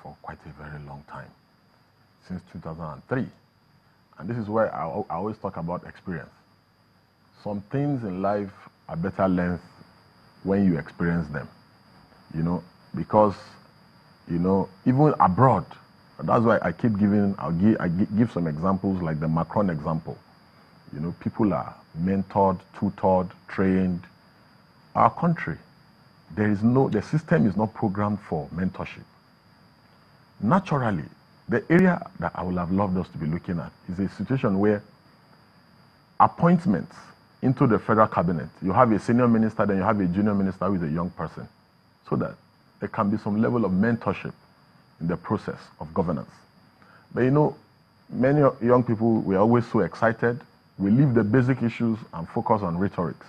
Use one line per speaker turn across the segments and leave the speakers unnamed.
for quite a very long time, since 2003. And this is where I always talk about experience. Some things in life are better learned when you experience them, because, even abroad, that's why I keep giving, I give some examples like the Macron example. People are mentored, tutored, trained. Our country, the system is not programmed for mentorship. Naturally, the area that I would have loved us to be looking at is a situation where appointments into the federal cabinet, you have a senior minister, then you have a junior minister who is a young person, so that there can be some level of mentorship in the process of governance. But many young people, we're always so excited. We leave the basic issues and focus on rhetorics.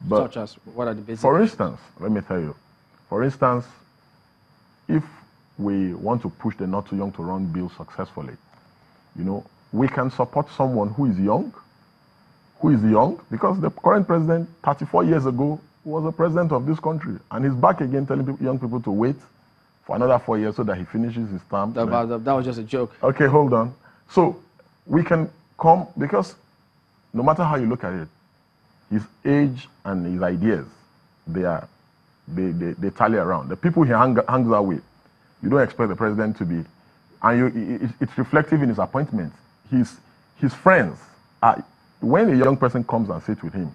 But
such as, what are the basic
For
issues?
instance, let me tell you. For instance, if we want to push the not too young to run bill successfully, we can support someone who is young, because the current president, 34 years ago, was the president of this country. And he's back again telling young people to wait for another 4 years so that he finishes his term.
That was just a joke.
Okay, hold on. So we can come, because no matter how you look at it, his age and his ideas, they tally around. The people he hangs out with, you don't expect the president to be, and it's reflective in his appointments. His friends when a young person comes and sits with him,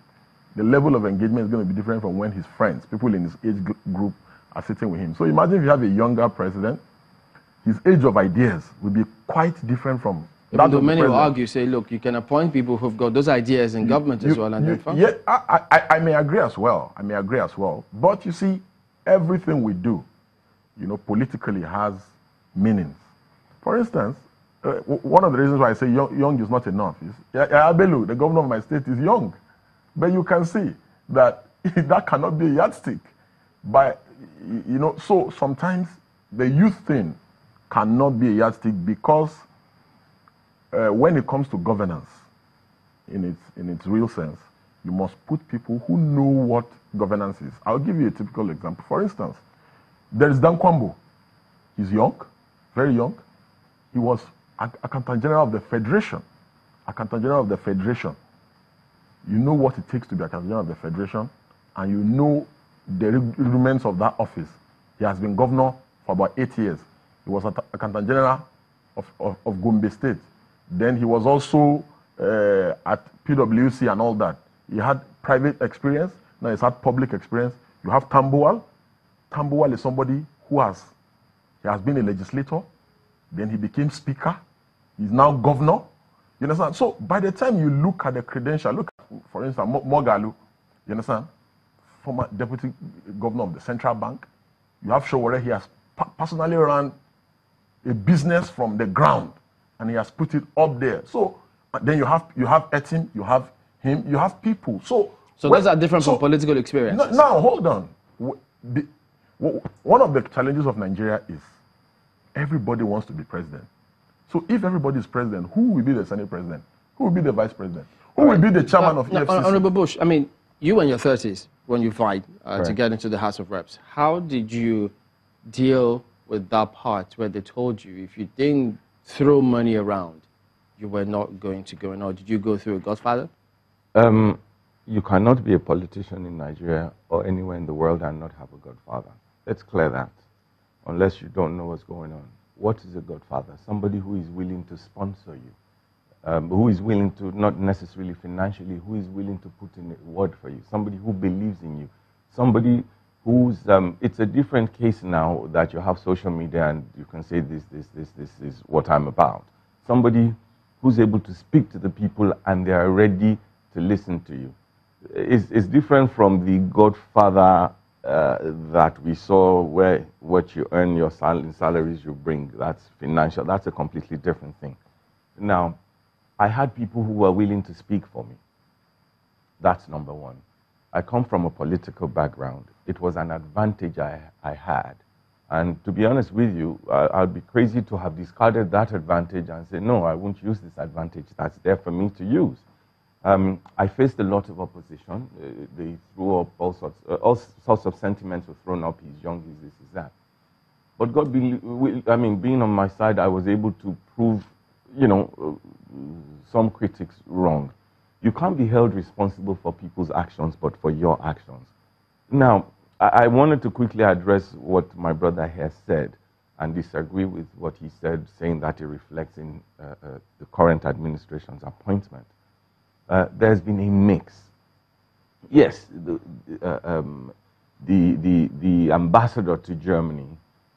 the level of engagement is going to be different from when his friends, people in his age group, are sitting with him. So imagine if you have a younger president, his age of ideas will be quite different from
that. Though many will argue, say, look, you can appoint people who've got those ideas in government as well. And
yeah, I may agree as well. But you see, everything we do, politically has meanings. For instance, one of the reasons why I say young is not enough is Alebiosu, the governor of my state, is young. But you can see that that cannot be a yardstick. So sometimes the youth thing cannot be a yardstick, because when it comes to governance, in its real sense, you must put people who know what governance is. I'll give you a typical example. For instance, there is Dan Kwambo. He's young, very young. He was Accountant General of the Federation. You know what it takes to be Accountant General of the Federation, and you know the rudiments of that office. He has been governor for about 8 years. He was Accountant General of Gombe State. Then he was also at PWC and all that. He had private experience. Now he's had public experience. You have Tambuwal. Tambuwal is somebody he has been a legislator. Then he became speaker. He's now governor. You understand? So by the time you look at the credential, look at, for instance, Mogalu, you understand? Former deputy governor of the central bank. You have Showore. He has personally run a business from the ground, and he has put it up there. So then you have Etim, you have him, you have people. So
those are different from political experience.
Now hold on. One of the challenges of Nigeria is everybody wants to be president. So if everybody is president, who will be the Senate president? Who will be the vice president? Who will be the chairman of EFCC?
Honorable Bush, I mean, you were in your 30s when you vied to get into the House of Reps. How did you deal with that part where they told you if you didn't throw money around, you were not going to go in? Or did you go through a godfather?
You cannot be a politician in Nigeria or anywhere in the world and not have a godfather. Let's clear that, unless you don't know what's going on. What is a godfather? Somebody who is willing to sponsor you, who is willing to, not necessarily financially, who is willing to put in a word for you, somebody who believes in you, somebody who's, it's a different case now that you have social media and you can say this is what I'm about. Somebody who's able to speak to the people and they are ready to listen to you. It's different from the godfather that we saw, where what you earn, your salaries you bring, that's financial. That's a completely different thing. Now, I had people who were willing to speak for me. That's number one. I come from a political background. It was an advantage I had. And to be honest with you, I'd be crazy to have discarded that advantage and say, no, I won't use this advantage. That's there for me to use. I faced a lot of opposition. They threw up all sorts of sentiments were thrown up. He's young, he's this, he's that. But God, being on my side, I was able to prove, some critics wrong. You can't be held responsible for people's actions, but for your actions. Now, I wanted to quickly address what my brother here said and disagree with what he said, saying that it reflects in the current administration's appointment. There's been a mix. Yes, the ambassador to Germany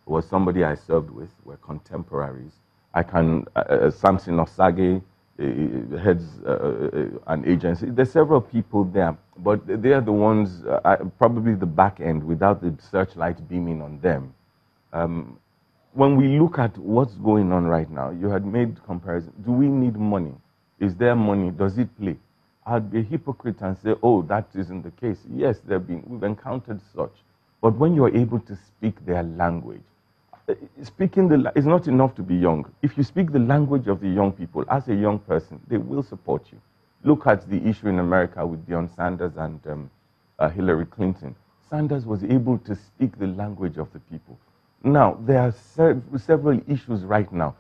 was somebody I served with. We're contemporaries. Samson Osage heads an agency. There's several people there, but they are the ones, probably the back end, without the searchlight beaming on them. When we look at what's going on right now, you had made comparison. Do we need money? Is there money? Does it play? I'd be a hypocrite and say, oh, that isn't the case. Yes, we've encountered such. But when you're able to speak their language, it's not enough to be young. If you speak the language of the young people, as a young person, they will support you. Look at the issue in America with Deion Sanders and Hillary Clinton. Sanders was able to speak the language of the people. Now, there are several issues right now.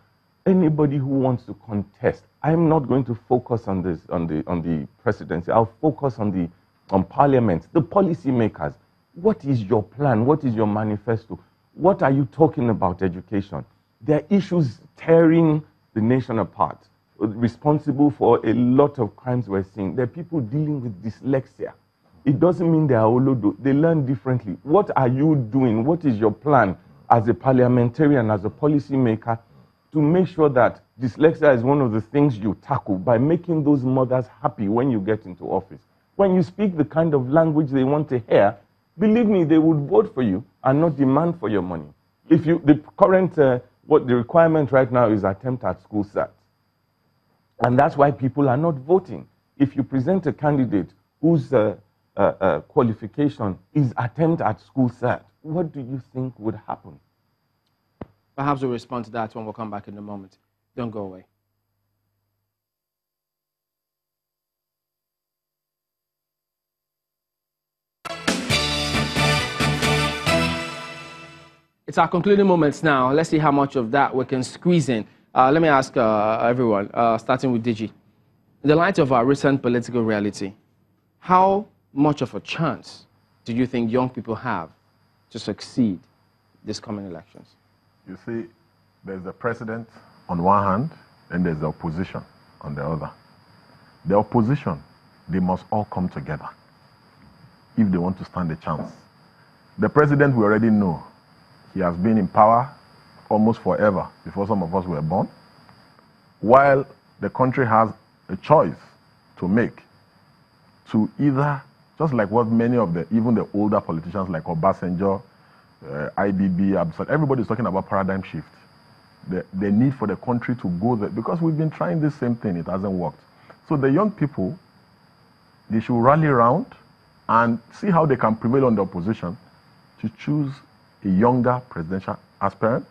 Anybody who wants to contest, I'm not going to focus on this, on the presidency. I'll focus on parliament, the policy makers. What is your plan? What is your manifesto? What are you talking about education? There are issues tearing the nation apart, responsible for a lot of crimes we're seeing. There are people dealing with dyslexia. It doesn't mean they are olodo. They learn differently. What are you doing? What is your plan as a parliamentarian, as a policy maker, to make sure that dyslexia is one of the things you tackle by making those mothers happy when you get into office? When you speak the kind of language they want to hear, believe me, they would vote for you and not demand for your money. The requirement right now is attempt at school cert. And that's why people are not voting. If you present a candidate whose qualification is attempt at school cert, what do you think would happen?
Perhaps we'll respond to that when we'll come back in a moment. Don't go away. It's our concluding moments now. Let's see how much of that we can squeeze in. Let me ask everyone, starting with Digi. In the light of our recent political reality, how much of a chance do you think young people have to succeed this coming elections?
You see, there's the president on one hand, and there's the opposition on the other. The opposition, they must all come together if they want to stand a chance. The president, we already know, he has been in power almost forever, before some of us were born, while the country has a choice to make to either, just like what many of even the older politicians like Obasanjo, IBB, everybody's talking about paradigm shift. The need for the country to go there, because we've been trying this same thing, it hasn't worked. So the young people, they should rally around and see how they can prevail on the opposition to choose a younger presidential aspirant.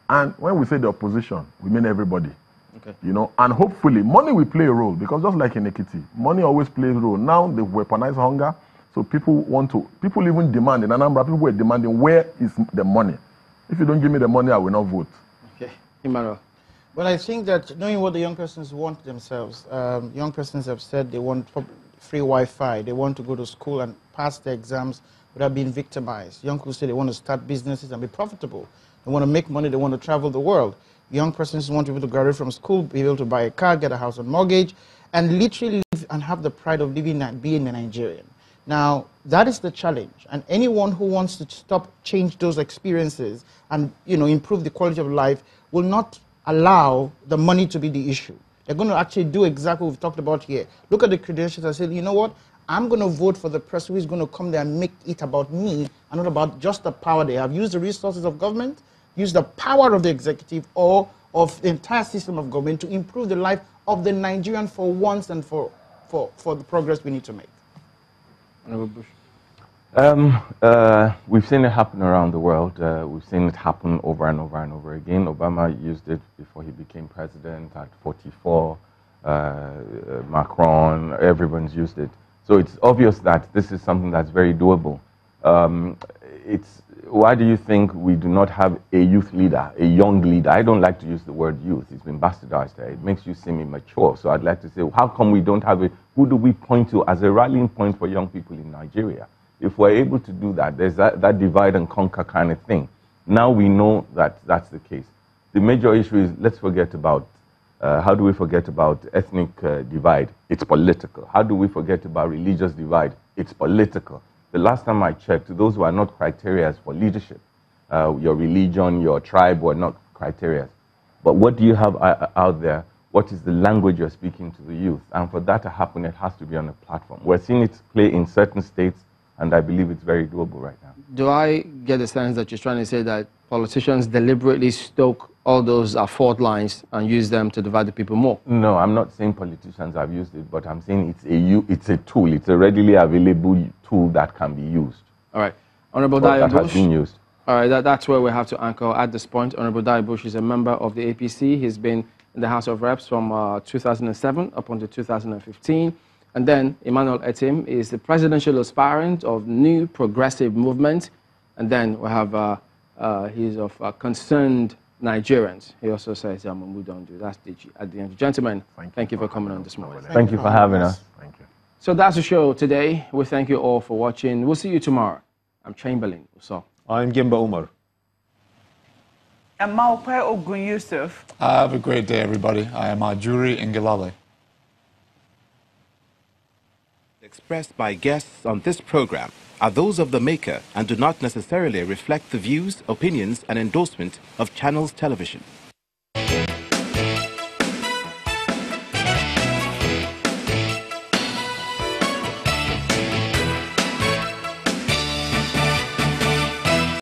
And when we say the opposition, we mean everybody.
Okay.
And hopefully money will play a role, because just like in Ekiti, money always plays a role. Now they weaponize hunger, so people even demand, in Anambra, people were demanding, where is the money? If you don't give me the money, I will not vote.
Okay, Emmanuel.
Well, I think that knowing what the young persons want themselves, young persons have said they want free Wi-Fi, they want to go to school and pass the exams without being victimized. Young people say they want to start businesses and be profitable. They want to make money, they want to travel the world. Young persons want to be able to graduate from school, be able to buy a car, get a house on mortgage, and literally live and have the pride of living and being a Nigerian. Now, that is the challenge, and anyone who wants to change those experiences and improve the quality of life will not allow the money to be the issue. They're going to actually do exactly what we've talked about here. Look at the credentials and say, you know what, I'm going to vote for the person who is going to come there and make it about me and not about just the power they have. Use the resources of government, use the power of the executive or of the entire system of government to improve the life of the Nigerian for once and for the progress we need to make.
We've seen it happen around the world. We've seen it happen over and over and over again. Obama used it before he became president at 44. Macron, everyone's used it. So it's obvious that this is something that's very doable. why do you think we do not have a youth leader, a young leader? I don't like to use the word youth. It's been bastardized there. It makes you seem immature. So I'd like to say, how come we don't have who do we point to as a rallying point for young people in Nigeria? If we're able to do that, there's that divide and conquer kind of thing. Now we know that that's the case. The major issue is, let's forget about, how do we forget about ethnic divide? It's political. How do we forget about religious divide? It's political. The last time I checked, those were not criteria for leadership. Your religion, your tribe were not criteria. But what do you have out there? What is the language you're speaking to the youth? And for that to happen, it has to be on a platform. We're seeing it play in certain states, and I believe it's very doable right now.
Do I get the sense that you're trying to say that politicians deliberately stoke all those fault lines and use them to divide the people more?
No, I'm not saying politicians have used it, but I'm saying it's a tool. It's a readily available tool that can be used.
All right. Honorable
That
Daya
has been used.
All right, that's where we have to anchor at this point. Honorable Daya Bush is a member of the APC. He's been in the House of Reps from 2007 up until 2015. And then Emmanuel Etim is the presidential aspirant of New Progressive Movement. And then we have, he's of Concerned Nigerians. He also says, we don't do. That's DG at the end. Gentlemen, thank you for coming on this morning.
Thank you for having us.
Thank you.
So that's the show today. We thank you all for watching. We'll see you tomorrow. I'm Chamberlain. So
I'm Gimba Umar.
And Maupe Ogun Yusuf.
Have a great day, everybody. I am Ajuri Ingilale.
Expressed by guests on this program are those of the maker and do not necessarily reflect the views, opinions, and endorsement of Channels Television.